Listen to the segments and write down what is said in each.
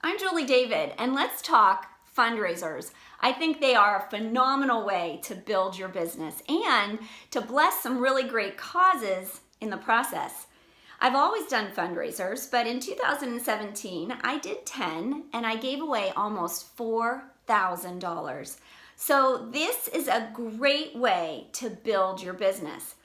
I'm Julie David, and let's talk fundraisers. I think they are a phenomenal way to build your business and to bless some really great causes in the process. I've always done fundraisers, but in 2017, I did 10 and I gave away almost $4,000. So this is a great way to build your business.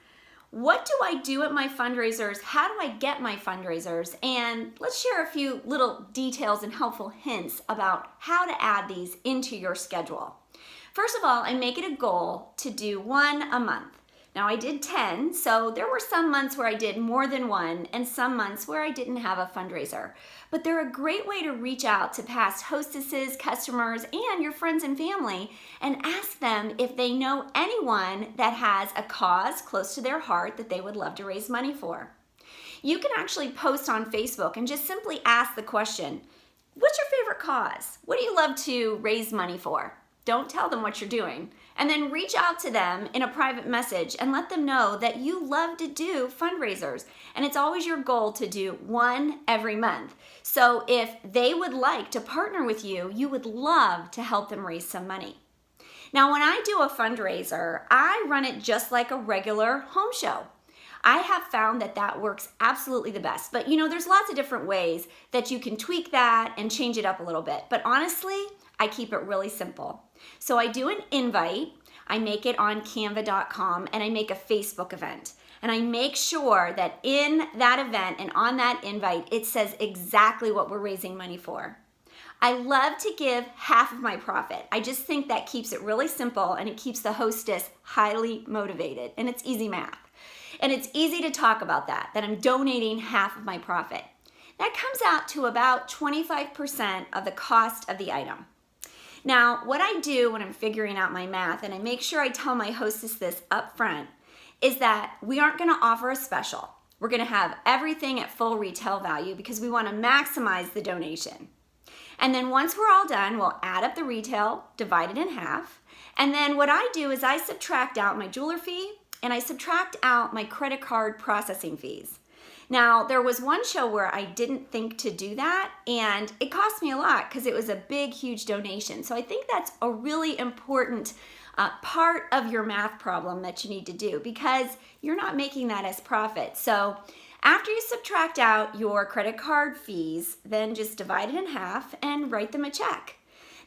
What do I do at my fundraisers? How do I get my fundraisers? And let's share a few little details and helpful hints about how to add these into your schedule. First of all, I make it a goal to do one a month. Now I did 10, so there were some months where I did more than one and some months where I didn't have a fundraiser. But they're a great way to reach out to past hostesses, customers, and your friends and family and ask them if they know anyone that has a cause close to their heart that they would love to raise money for. You can actually post on Facebook and just simply ask the question, what's your favorite cause? What do you love to raise money for? Don't tell them what you're doing. And then reach out to them in a private message and let them know that you love to do fundraisers. And it's always your goal to do one every month. So if they would like to partner with you, you would love to help them raise some money. Now, when I do a fundraiser, I run it just like a regular home show. I have found that that works absolutely the best. But there's lots of different ways that you can tweak that and change it up a little bit. But honestly, I keep it really simple. So I do an invite, I make it on canva.com, and I make a Facebook event. And I make sure that in that event and on that invite, it says exactly what we're raising money for. I love to give half of my profit. I just think that keeps it really simple and it keeps the hostess highly motivated. And it's easy math. And it's easy to talk about that I'm donating half of my profit. That comes out to about 25% of the cost of the item. Now, what I do when I'm figuring out my math, and I make sure I tell my hostess this up front, is that we aren't going to offer a special. We're going to have everything at full retail value because we want to maximize the donation. And then once we're all done, we'll add up the retail, divide it in half. And then what I do is I subtract out my jeweler fee and I subtract out my credit card processing fees. Now, there was one show where I didn't think to do that, and it cost me a lot because it was a big, huge donation. So I think that's a really important part of your math problem that you need to do because you're not making that as profit. So after you subtract out your credit card fees, then just divide it in half and write them a check.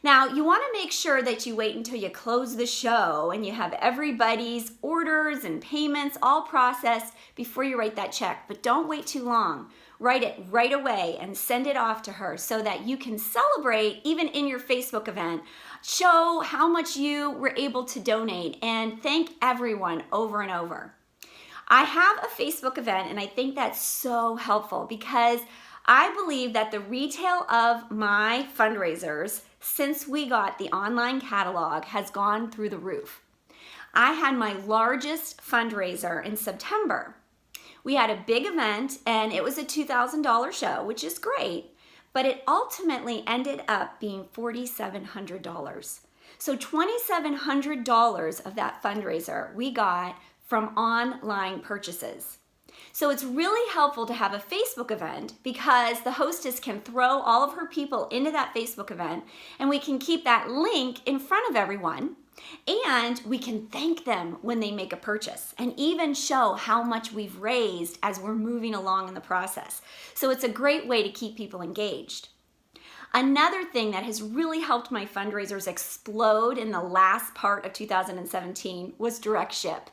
Now, you want to make sure that you wait until you close the show and you have everybody's orders and payments all processed before you write that check. But don't wait too long. Write it right away and send it off to her so that you can celebrate even in your Facebook event. Show how much you were able to donate and thank everyone over and over. I have a Facebook event and I think that's so helpful because I believe that the retail of my fundraisers since we got the online catalog has gone through the roof. I had my largest fundraiser in September. We had a big event and it was a $2,000 show, which is great, but it ultimately ended up being $4,700. So $2,700 of that fundraiser we got from online purchases. So it's really helpful to have a Facebook event because the hostess can throw all of her people into that Facebook event and we can keep that link in front of everyone and we can thank them when they make a purchase and even show how much we've raised as we're moving along in the process. So it's a great way to keep people engaged. Another thing that has really helped my fundraisers explode in the last part of 2017 was direct ship.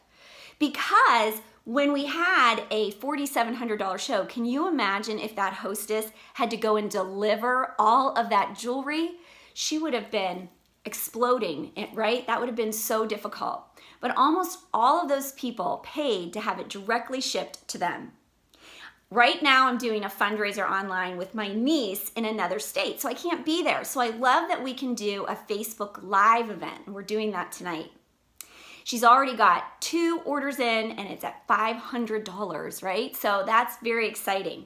Because when we had a $4,700 show, can you imagine if that hostess had to go and deliver all of that jewelry? She would have been exploding, right? That would have been so difficult. But almost all of those people paid to have it directly shipped to them. Right now, I'm doing a fundraiser online with my niece in another state, so I can't be there. So I love that we can do a Facebook Live event, and we're doing that tonight. She's already got 2 orders in and it's at $500, right? So that's very exciting.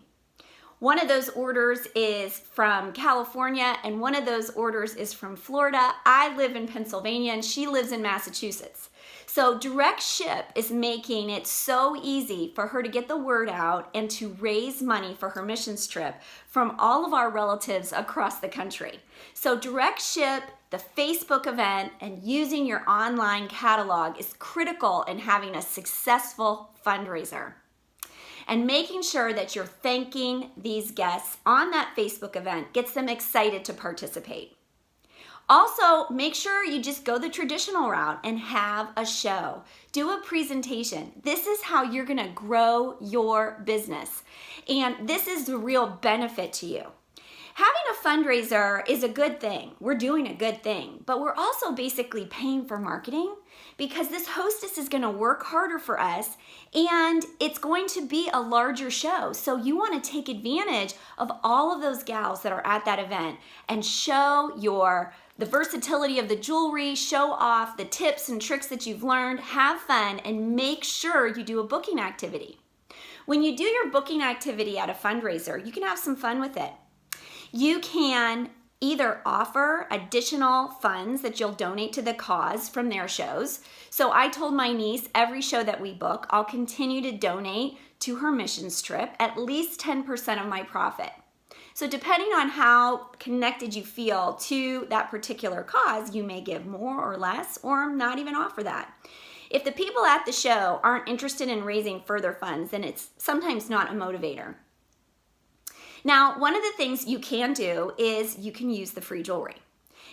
One of those orders is from California and one of those orders is from Florida. I live in Pennsylvania and she lives in Massachusetts. So direct ship is making it so easy for her to get the word out and to raise money for her missions trip from all of our relatives across the country. So direct ship, the Facebook event, and using your online catalog is critical in having a successful fundraiser. And making sure that you're thanking these guests on that Facebook event gets them excited to participate. Also, make sure you just go the traditional route and have a show. Do a presentation. This is how you're going to grow your business. And this is the real benefit to you. Having a fundraiser is a good thing. We're doing a good thing, but we're also basically paying for marketing because this hostess is going to work harder for us and it's going to be a larger show. So you want to take advantage of all of those gals that are at that event and show the versatility of the jewelry, show off the tips and tricks that you've learned, have fun, and make sure you do a booking activity. When you do your booking activity at a fundraiser, you can have some fun with it. You can either offer additional funds that you'll donate to the cause from their shows. So I told my niece every show that we book, I'll continue to donate to her missions trip at least 10% of my profit. So depending on how connected you feel to that particular cause, you may give more or less or not even offer that. If the people at the show aren't interested in raising further funds, then it's sometimes not a motivator. Now, one of the things you can do is you can use the free jewelry.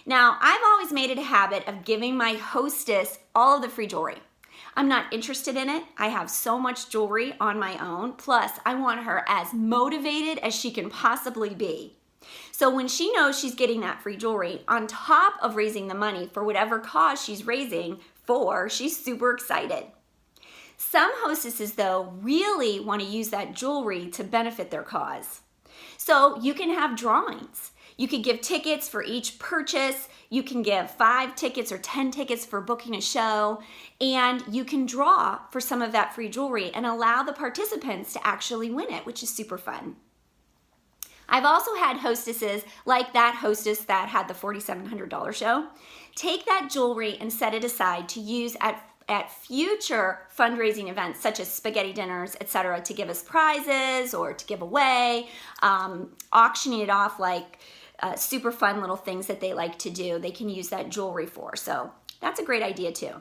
Now, I've always made it a habit of giving my hostess all of the free jewelry. I'm not interested in it. I have so much jewelry on my own. Plus, I want her as motivated as she can possibly be. So when she knows she's getting that free jewelry, on top of raising the money for whatever cause she's raising for, she's super excited. Some hostesses, though, really want to use that jewelry to benefit their cause. So you can have drawings. You could give tickets for each purchase. You can give 5 tickets or 10 tickets for booking a show. And you can draw for some of that free jewelry and allow the participants to actually win it, which is super fun. I've also had hostesses like that hostess that had the $4,700 show. Take that jewelry and set it aside to use at future fundraising events such as spaghetti dinners, etc., to give us prizes or to give away, auctioning it off like super fun little things that they like to do. They can use that jewelry for. So that's a great idea too.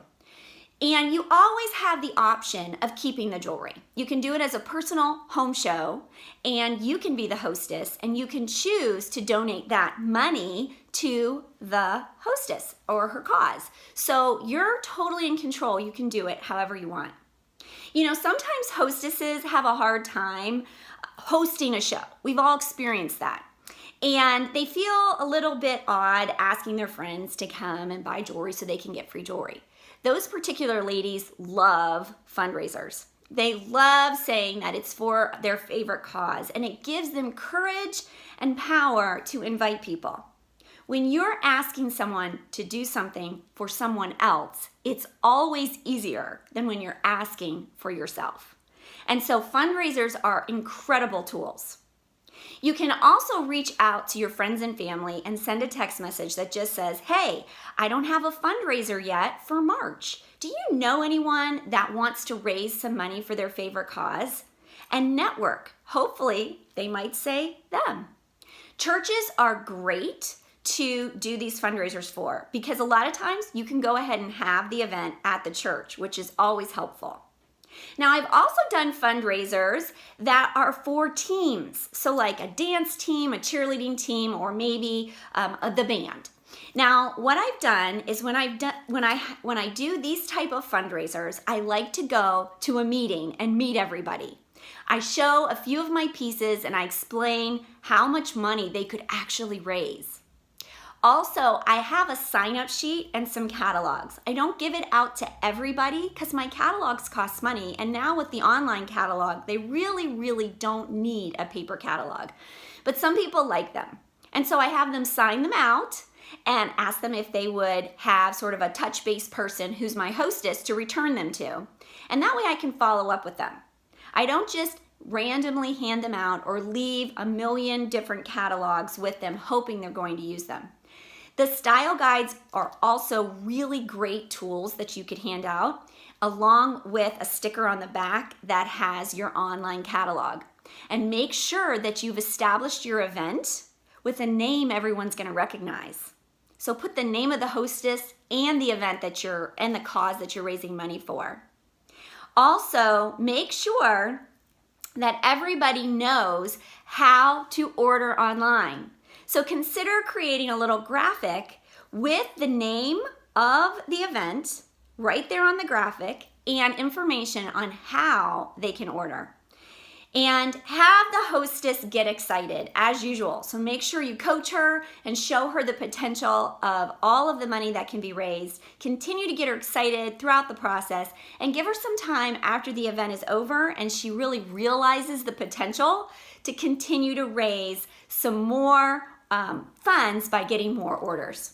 And you always have the option of keeping the jewelry. You can do it as a personal home show and you can be the hostess and you can choose to donate that money to the hostess or her cause. So you're totally in control. You can do it however you want. You know, sometimes hostesses have a hard time hosting a show. We've all experienced that. And they feel a little bit odd asking their friends to come and buy jewelry so they can get free jewelry. Those particular ladies love fundraisers. They love saying that it's for their favorite cause, and it gives them courage and power to invite people. When you're asking someone to do something for someone else, it's always easier than when you're asking for yourself. And so fundraisers are incredible tools. You can also reach out to your friends and family and send a text message that just says, hey, I don't have a fundraiser yet for March. Do you know anyone that wants to raise some money for their favorite cause? And network. Hopefully, they might say them. Churches are great to do these fundraisers for because a lot of times you can go ahead and have the event at the church, which is always helpful. Now, I've also done fundraisers that are for teams. So like a dance team, a cheerleading team, or maybe the band. Now, what I've done is when I do these type of fundraisers, I like to go to a meeting and meet everybody. I show a few of my pieces and I explain how much money they could actually raise. Also, I have a sign-up sheet and some catalogs. I don't give it out to everybody because my catalogs cost money. And now with the online catalog, they really don't need a paper catalog. But some people like them. And so I have them sign them out and ask them if they would have sort of a touch-base person who's my hostess to return them to. And that way I can follow up with them. I don't just randomly hand them out or leave a million different catalogs with them hoping they're going to use them. The style guides are also really great tools that you could hand out, along with a sticker on the back that has your online catalog. And make sure that you've established your event with a name everyone's going to recognize. So put the name of the hostess and the event and the cause that you're raising money for. Also, make sure that everybody knows how to order online. So consider creating a little graphic with the name of the event right there on the graphic and information on how they can order. And have the hostess get excited as usual. So make sure you coach her and show her the potential of all of the money that can be raised. Continue to get her excited throughout the process and give her some time after the event is over and she really realizes the potential to continue to raise some more funds by getting more orders.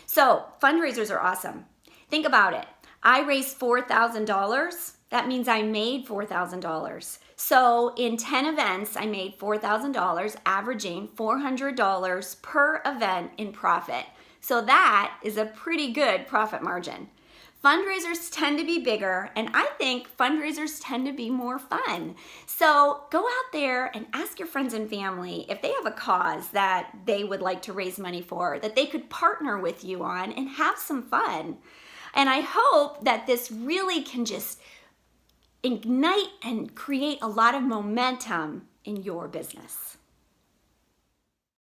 So fundraisers are awesome. Think about it. I raised $4,000. That means I made $4,000. So in 10 events, I made $4,000, averaging $400 per event in profit. So that is a pretty good profit margin. Fundraisers tend to be bigger, and I think fundraisers tend to be more fun. So go out there and ask your friends and family if they have a cause that they would like to raise money for, that they could partner with you on and have some fun. And I hope that this really can just ignite and create a lot of momentum in your business.